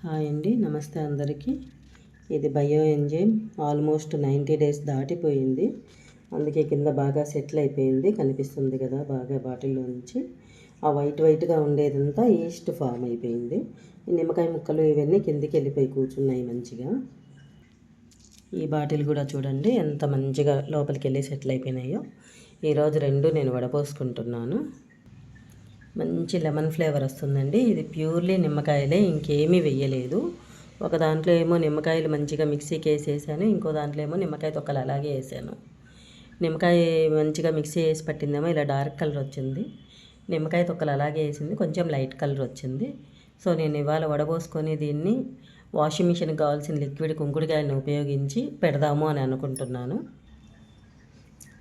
Hi అండి, నమస్తే అందరికీ. ఇది బయో ఎంజైమ్ ఆల్మోస్ట్ 90 డేస్ దాటిపోయింది. అందుకే కింద బాగా సెటిల్ అయిపోయింది, కనిపిస్తుంది కదా బాగా బాటిల్లో నుంచి. ఆ వైట్గా ఉండేదంతా ఈస్ట్ ఫామ్ అయిపోయింది. ఈ నిమ్మకాయ ముక్కలు ఇవన్నీ కిందికి వెళ్ళిపోయి కూర్చున్నాయి మంచిగా. ఈ బాటిల్ కూడా చూడండి ఎంత మంచిగా లోపలికి వెళ్ళి సెటిల్ అయిపోయినాయో. ఈరోజు 2 నేను వడపోసుకుంటున్నాను. మంచి లెమన్ ఫ్లేవర్ వస్తుందండి. ఇది ప్యూర్లీ నిమ్మకాయలే, ఇంకేమీ వెయ్యలేదు. ఒక దాంట్లో ఏమో నిమ్మకాయలు మంచిగా మిక్సీకి వేసేసాను, ఇంకో దాంట్లో ఏమో నిమ్మకాయ తొక్కలు అలాగే వేసాను. నిమ్మకాయ మంచిగా మిక్సీ వేసి పట్టిందేమో ఇలా డార్క్ కలర్ వచ్చింది. నిమ్మకాయ తొక్కలు అలాగే వేసింది, కొంచెం లైట్ కలర్ వచ్చింది. సో నేను ఇవాళ వడబోసుకొని దీన్ని వాషింగ్ మిషన్కి కావాల్సిన లిక్విడ్ కుంకుడుకాయలను ఉపయోగించి పెడదాము అని అనుకుంటున్నాను.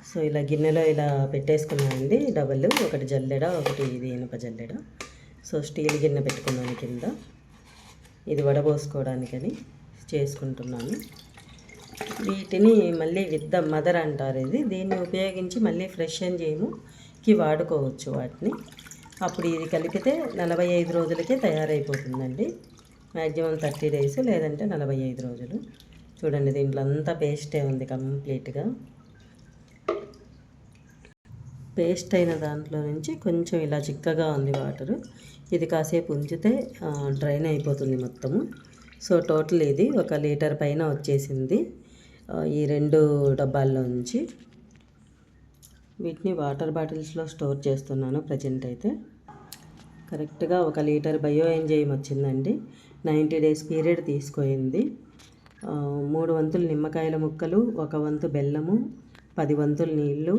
సో ఇలా గిన్నెలో ఇలా పెట్టేసుకున్నానండి. డబల్, ఒకటి జల్లెడ, ఒకటి ఇది ఇనుప జల్లెడ. సో స్టీల్ గిన్నె పెట్టుకున్నాను కింద. ఇది వడబోసుకోవడానికని చేసుకుంటున్నాను. వీటిని మళ్ళీ విత్ ద మదర్ అంటారు. దీన్ని ఉపయోగించి మళ్ళీ ఫ్రెష్ ఎంజైమ్కి వాడుకోవచ్చు వాటిని. అప్పుడు ఇది కలిపితే 45 రోజులకే తయారైపోతుందండి. మ్యాక్సిమం 30 డేస్, లేదంటే 45 రోజులు. చూడండి దీంట్లో అంతా పేస్టే ఉంది కంప్లీట్గా. పేస్ట్ అయిన దాంట్లో నుంచి కొంచెం ఇలా చిక్కగా ఉంది వాటరు. ఇది కాసేపు ఉంచితే డ్రైన్ అయిపోతుంది మొత్తము. సో టోటల్ ఇది 1 లీటర్ పైన వచ్చేసింది ఈ 2 డబ్బాల్లో నుంచి. వీటిని వాటర్ బాటిల్స్లో స్టోర్ చేస్తున్నాను ప్రజెంట్ అయితే. కరెక్ట్గా 1 లీటర్ బయో ఎంజైమ్ వచ్చిందండి. 90 డేస్ పీరియడ్ తీసుకోయింది. 3 వంతులు నిమ్మకాయల ముక్కలు, 1 వంతు బెల్లము, 10 వంతులు నీళ్ళు,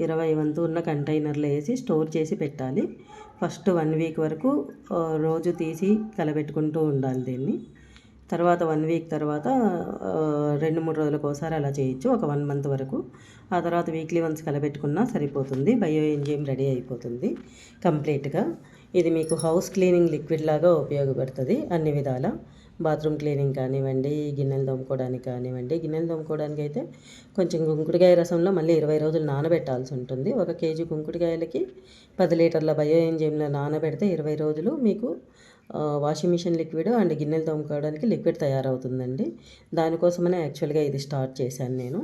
20 వంతు ఉన్న కంటైనర్లో వేసి స్టోర్ చేసి పెట్టాలి. ఫస్ట్ 1 వీక్ వరకు రోజు తీసి కలబెట్టుకుంటూ ఉండాలి దీన్ని. తర్వాత 1 వీక్ తర్వాత 2-3 రోజులకు ఒకసారి అలా చేయొచ్చు, ఒక 1 మంత్ వరకు. ఆ తర్వాత వీక్లీ వన్స్ కలబెట్టుకున్నా సరిపోతుంది. బయో ఎంజైమ్ రెడీ అయిపోతుంది కంప్లీట్గా. ఇది మీకు హౌస్ క్లీనింగ్ లిక్విడ్ లాగా ఉపయోగపడుతుంది అన్ని విధాల. బాత్రూమ్ క్లీనింగ్ కానివ్వండి, గిన్నెలు తోముకోవడానికి కానివ్వండి. గిన్నెలు తోముకోవడానికి అయితే కొంచెం కుంకుడుకాయ రసంలో మళ్ళీ 20 రోజులు నానబెట్టాల్సి ఉంటుంది. 1 కేజీ కుంకుడుకాయలకి 10 లీటర్ల బయో ఎంజైమ్లో నానబెడితే 20 రోజులు మీకు వాషింగ్ మిషన్ లిక్విడ్ అండ్ గిన్నెలు తోముకోవడానికి లిక్విడ్ తయారవుతుందండి. దానికోసమనే యాక్చువల్గా ఇది స్టార్ట్ చేశాను నేను.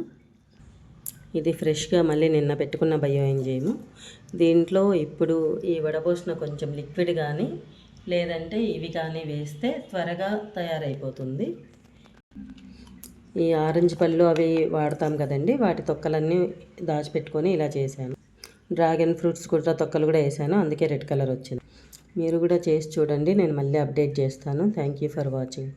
ఇది ఫ్రెష్గా మళ్ళీ నిన్న పెట్టుకున్న బయో ఎంజైమ్. దీంట్లో ఇప్పుడు ఈ వడపోసిన కొంచెం లిక్విడ్ కానీ లేదంటే ఇవి కానీ వేస్తే త్వరగా తయారైపోతుంది. ఈ ఆరెంజ్ పళ్ళు అవి వాడతాం కదండి, వాటి తొక్కలన్నీ దాచిపెట్టుకొని ఇలా చేశాను. డ్రాగన్ ఫ్రూట్స్ కూడా తొక్కలు కూడా వేసాను, అందుకే రెడ్ కలర్ వచ్చింది. మీరు కూడా చేసి చూడండి, నేను మళ్ళీ అప్డేట్ చేస్తాను. Thank you for watching.